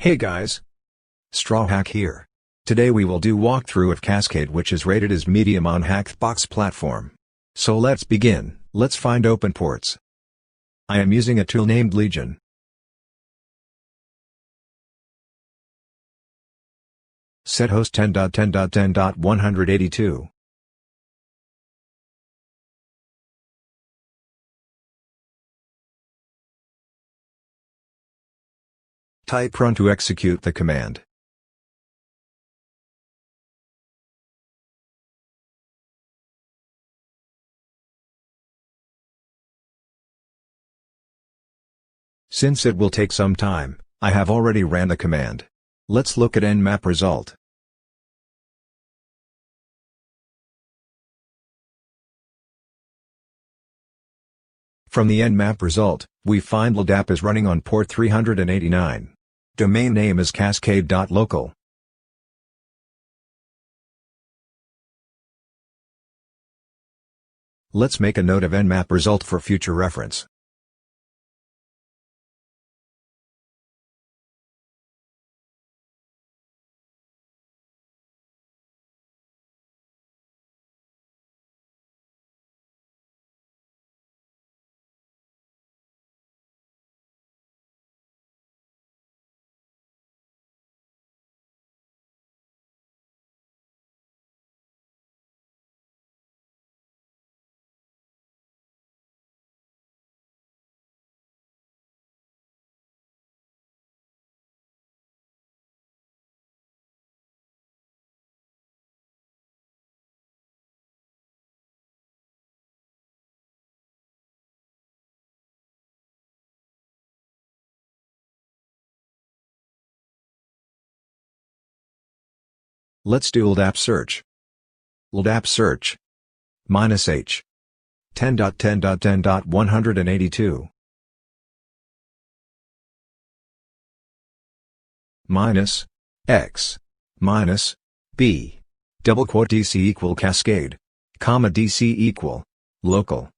Hey guys! Straw Hack here. Today we will do walkthrough of Cascade, which is rated as medium on HackTheBox platform. So let's begin. Let's find open ports. I am using a tool named Legion. Set host 10.10.10.182. Type run to execute the command. Since it will take some time, I have already ran the command. Let's look at nmap result. From the nmap result, we find LDAP is running on port 389. Domain name is cascade.local. Let's make a note of nmap result for future reference. Let's do LDAP search. LDAP search -H 10.10.10.182 -X -B double quote DC equal cascade, comma DC equal local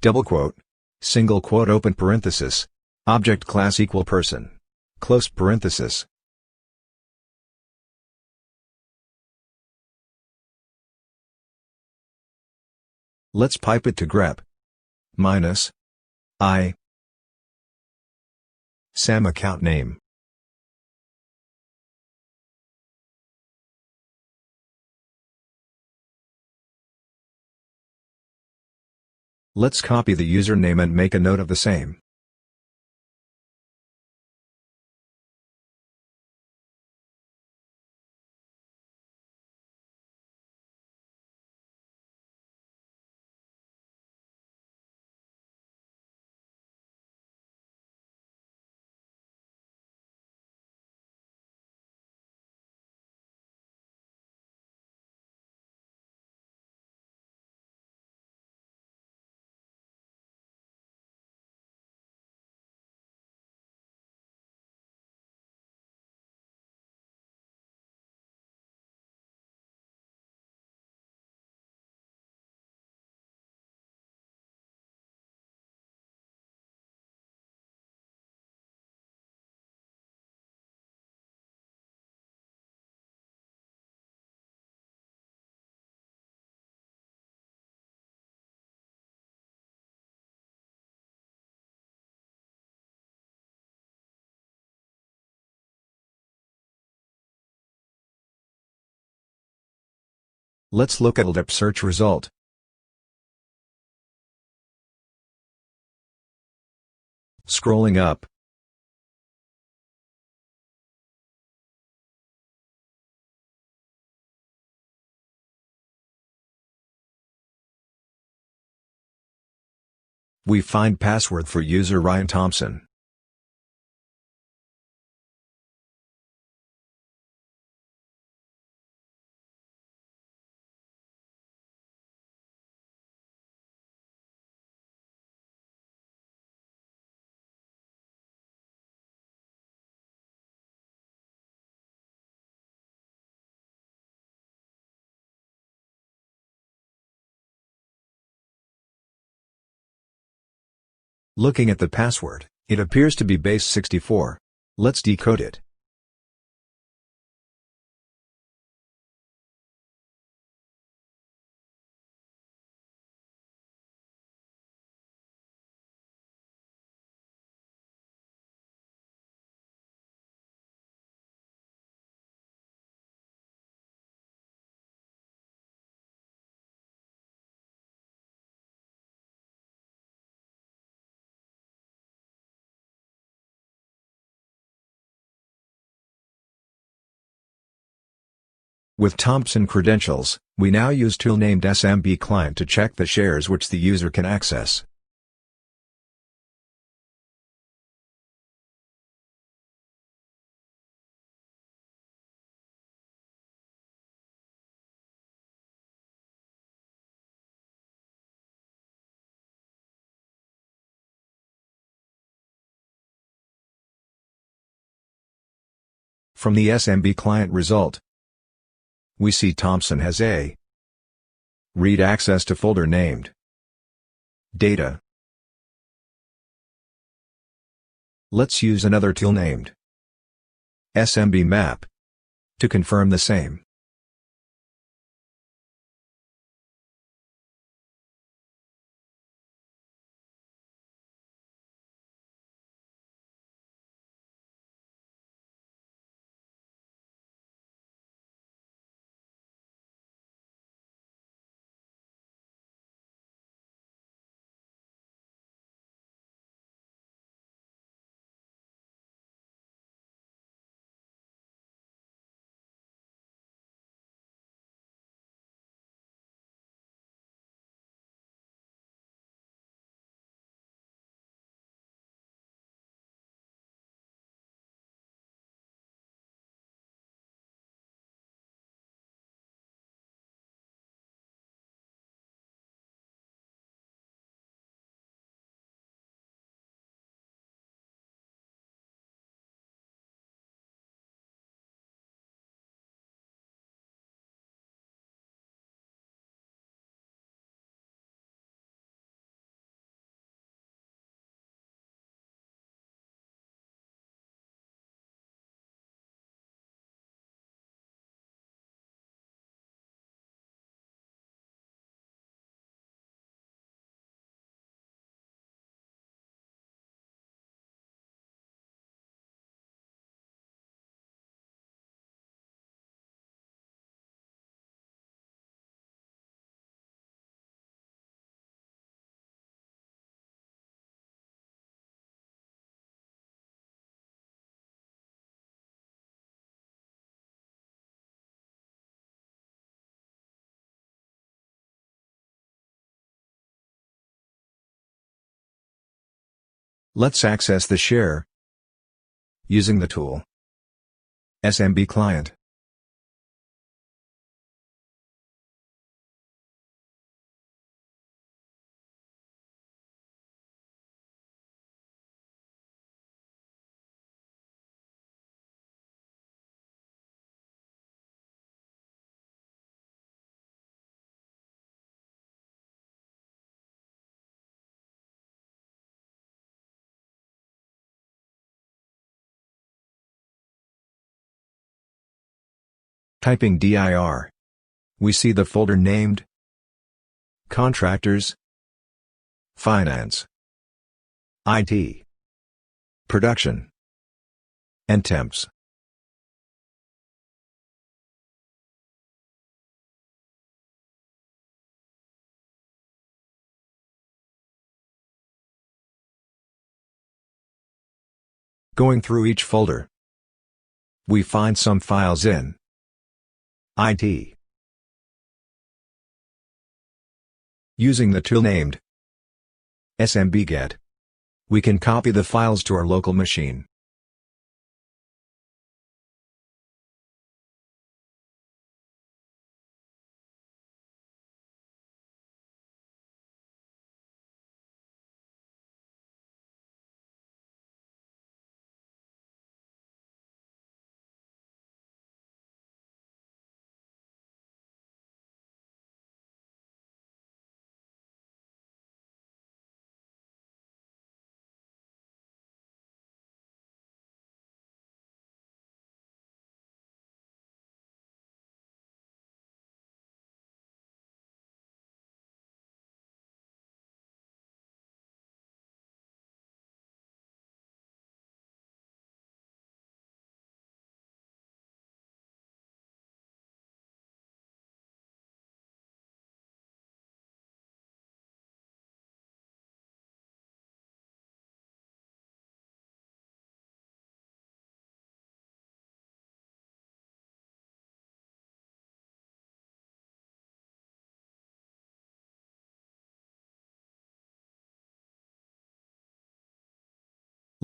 double quote single quote open parenthesis object class equal person close parenthesis. Let's pipe it to grep -I SAM account name. Let's copy the username and make a note of the same. Let's look at LDAP search result. Scrolling up. We find password for user Ryan Thompson. Looking at the password, It appears to be base 64. Let's decode it. With Thompson credentials, we now use tool named SMB client to check the shares which the user can access. From the SMB client result, we see Thompson has a read access to folder named data. Let's use another tool named SMB map to confirm the same. Let's access the share using the tool SMB client. Typing dir, we see the folder named Contractors, Finance, IT, Production, and Temps. Going through each folder, we find some files in IT. Using the tool named SMBget, we can copy the files to our local machine.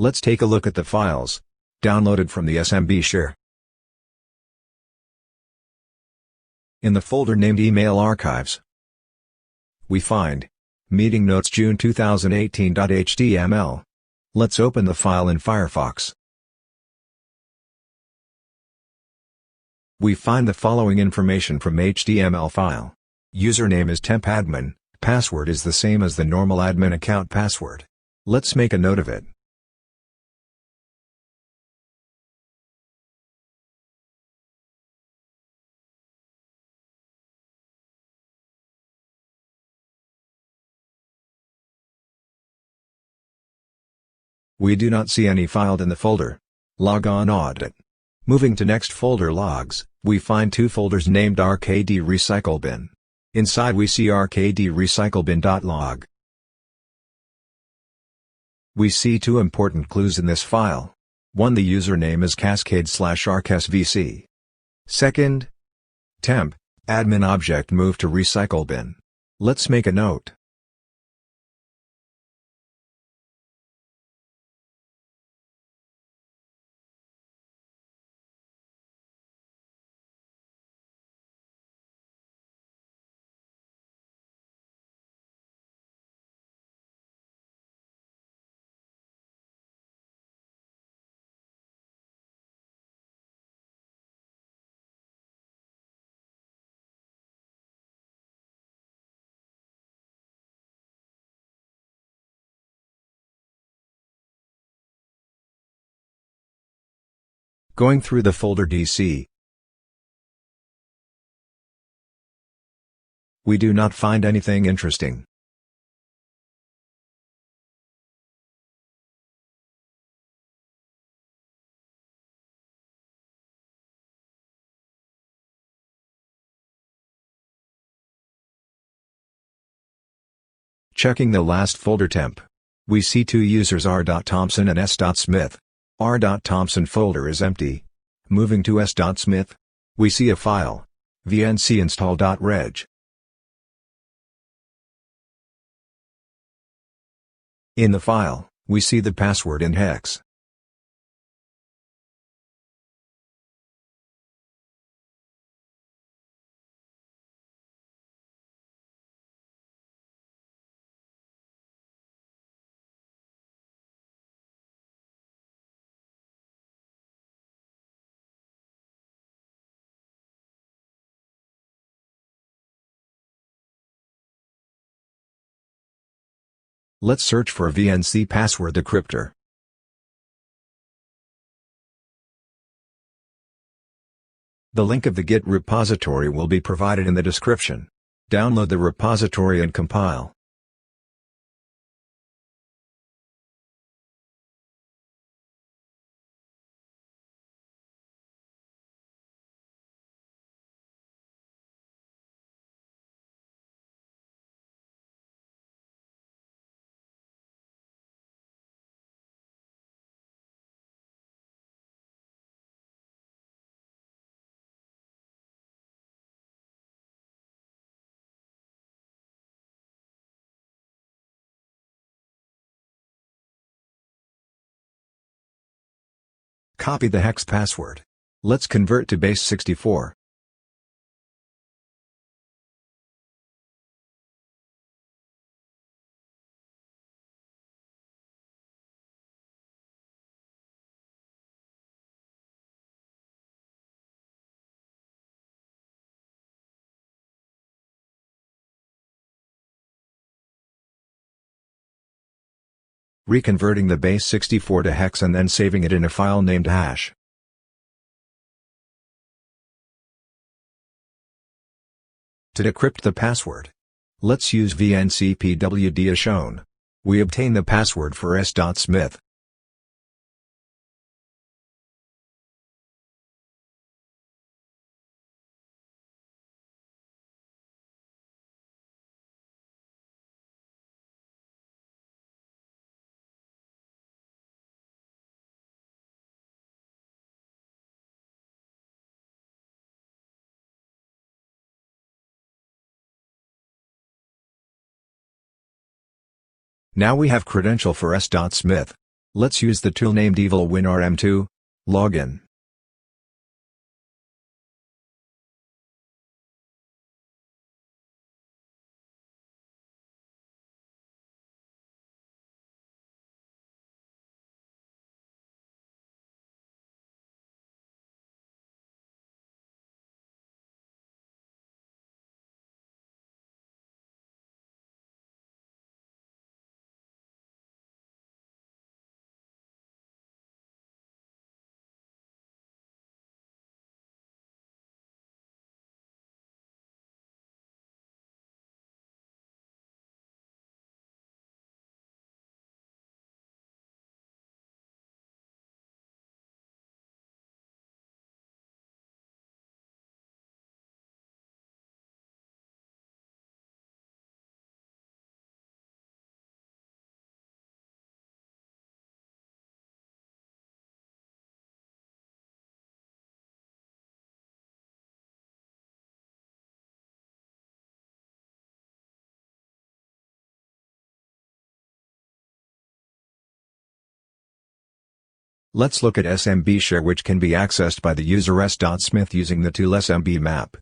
Let's take a look at the files downloaded from the SMB share. In the folder named Email Archives, we find Meeting Notes June 2018.html. Let's open the file in Firefox. We find the following information from HTML file. Username is tempadmin, password is the same as the normal admin account password. Let's make a note of it. We do not see any filed in the folder. Log on audit. Moving to next folder logs, we find two folders named RKD RecycleBin. Inside we see RKD RecycleBin.log. We see two important clues in this file. One, the username is Cascade/arcsvc. Second, temp, admin object moved to RecycleBin. Let's make a note. Going through the folder DC, we do not find anything interesting. Checking the last folder temp, we see two users r.thompson and s.smith. r.thompson folder is empty. Moving to s.smith, we see a file, vncInstall.reg. In the file, we see the password in hex. Let's search for VNC Password Decrypter. The link of the Git repository will be provided in the description. Download the repository and compile. Copy the hex password. Let's convert to base 64. Reconverting the base 64 to hex and then saving it in a file named hash. To decrypt the password, let's use VNC-PWD as shown. We obtain the password for s.smith. Now we have credential for s.smith. Let's use the tool named evilwinrm2. Login. Let's look at SMB share, which can be accessed by the user s.smith using the tool SMB map.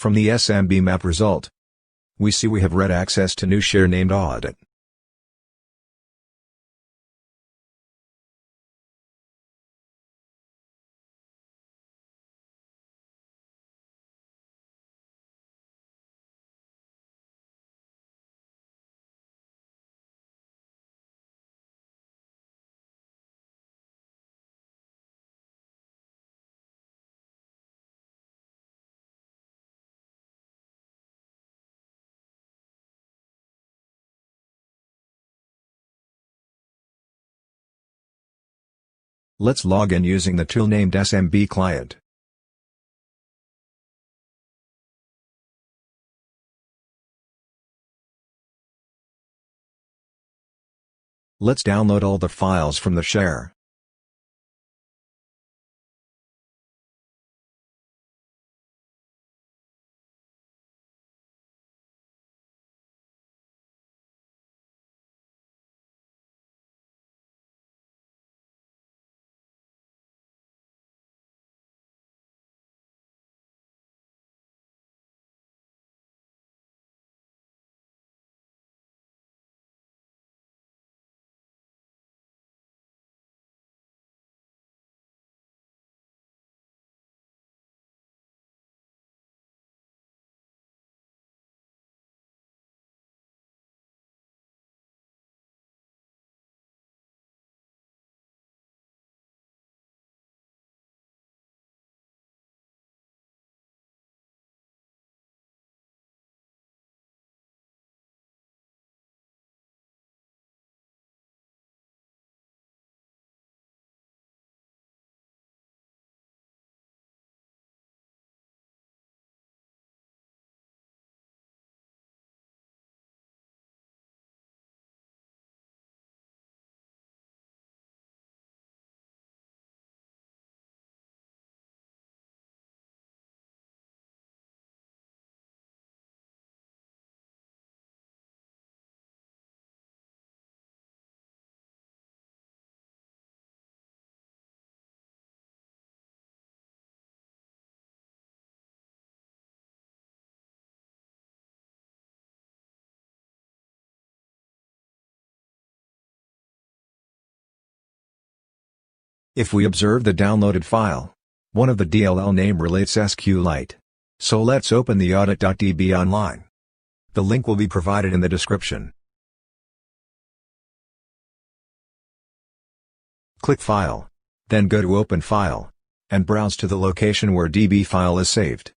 From the SMB map result, we see we have read access to new share named audit. Let's log in using the tool named SMB client. Let's download all the files from the share. If we observe the downloaded file, one of the DLL name relates SQlite. So let's open the audit.db online. The link will be provided in the description. Click File, then go to Open File, and browse to the location where DB file is saved.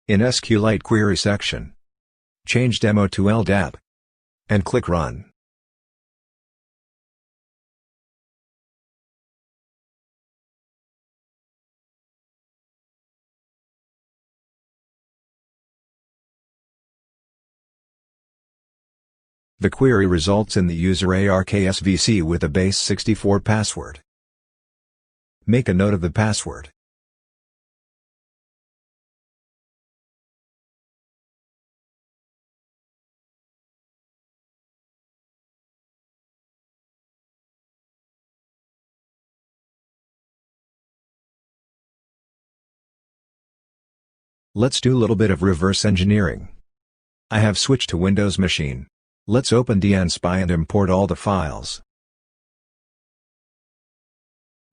In SQlite Query section, change demo to LDAP and click Run. The query results in the user ARKSVC with a base 64 password. Make a note of the password. Let's do a little bit of reverse engineering. I have switched to Windows machine. Let's open dnspy and import all the files.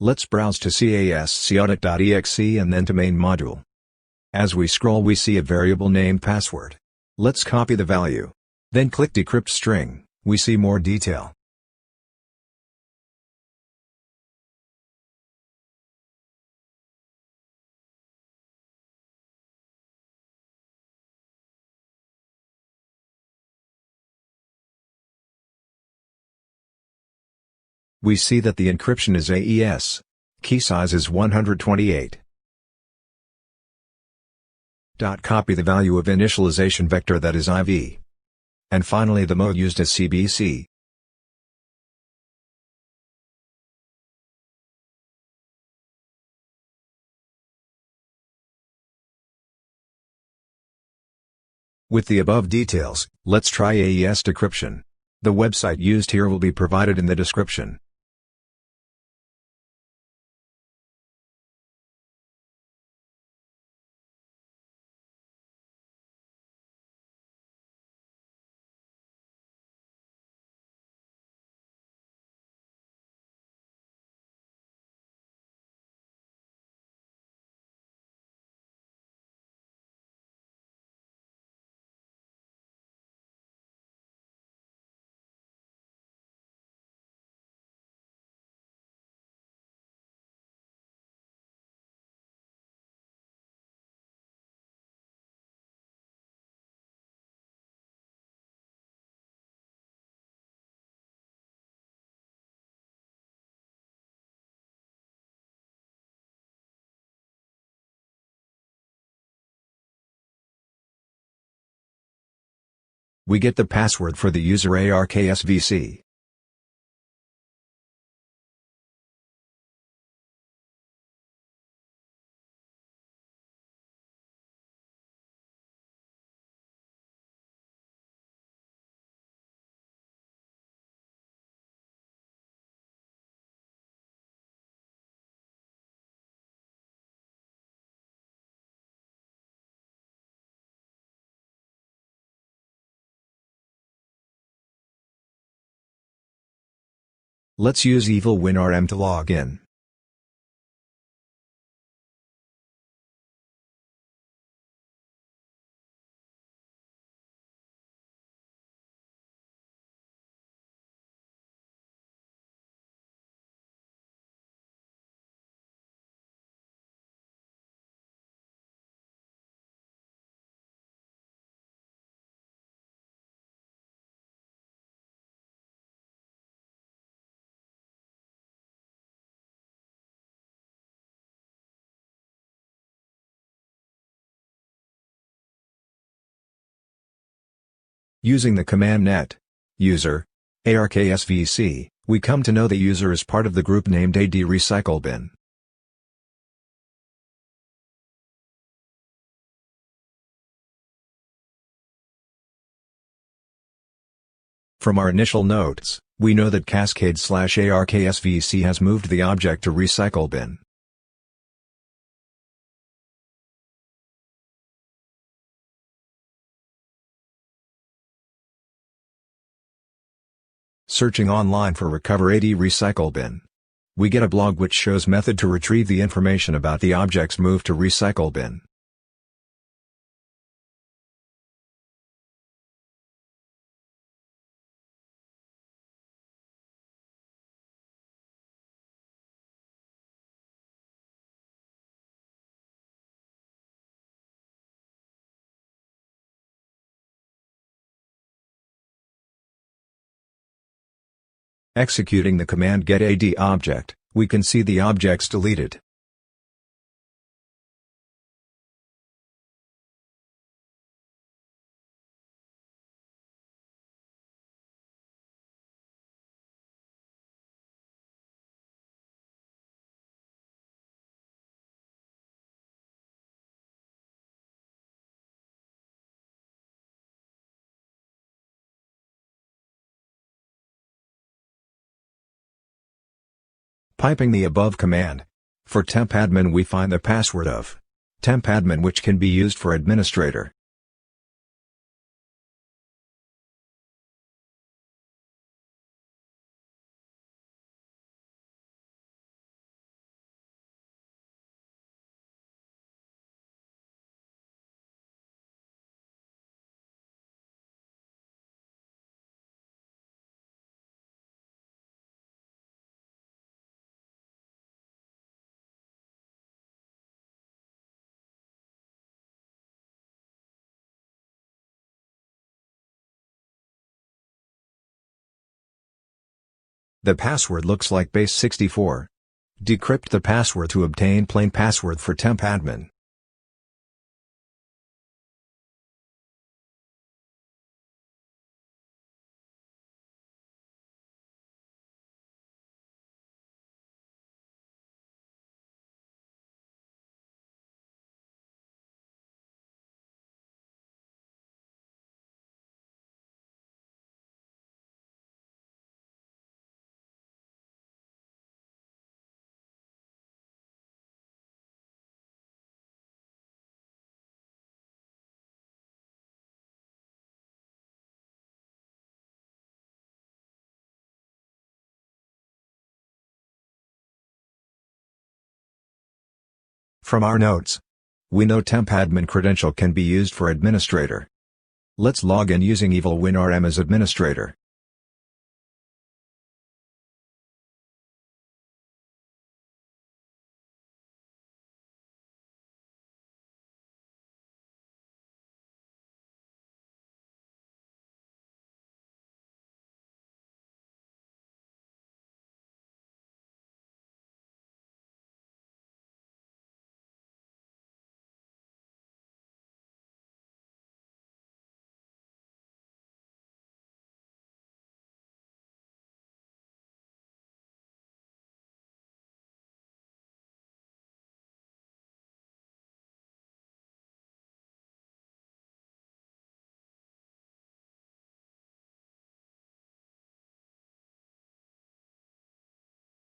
Let's browse to cascaudit.exe and then to main module. As we scroll we see a variable named password. Let's copy the value. Then click decrypt string, we see more detail. We see that the encryption is AES. Key size is 128. Copy the value of initialization vector, that is IV. And finally the mode used is CBC. With the above details, let's try AES decryption. The website used here will be provided in the description. We get the password for the user ARKSVC. Let's use EvilWinRM to log in. Using the command net user ARKSVC, we come to know the user is part of the group named AD RecycleBin. From our initial notes, we know that Cascade/ARKSVC has moved the object to RecycleBin. Searching online for Recover AD RecycleBin. We get a blog which shows method to retrieve the information about the object's move to RecycleBin. Executing the command getAD object, we can see the objects deleted. Piping the above command. For tempadmin we find the password of tempadmin, which can be used for administrator. The password looks like base64. Decrypt the password to obtain plain password for tempadmin. From our notes, we know tempadmin credential can be used for administrator. Let's log in using evilwinrm as administrator.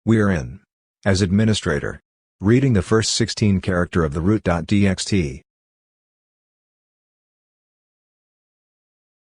We're in. As administrator. Reading the first 16 character of the root.txt.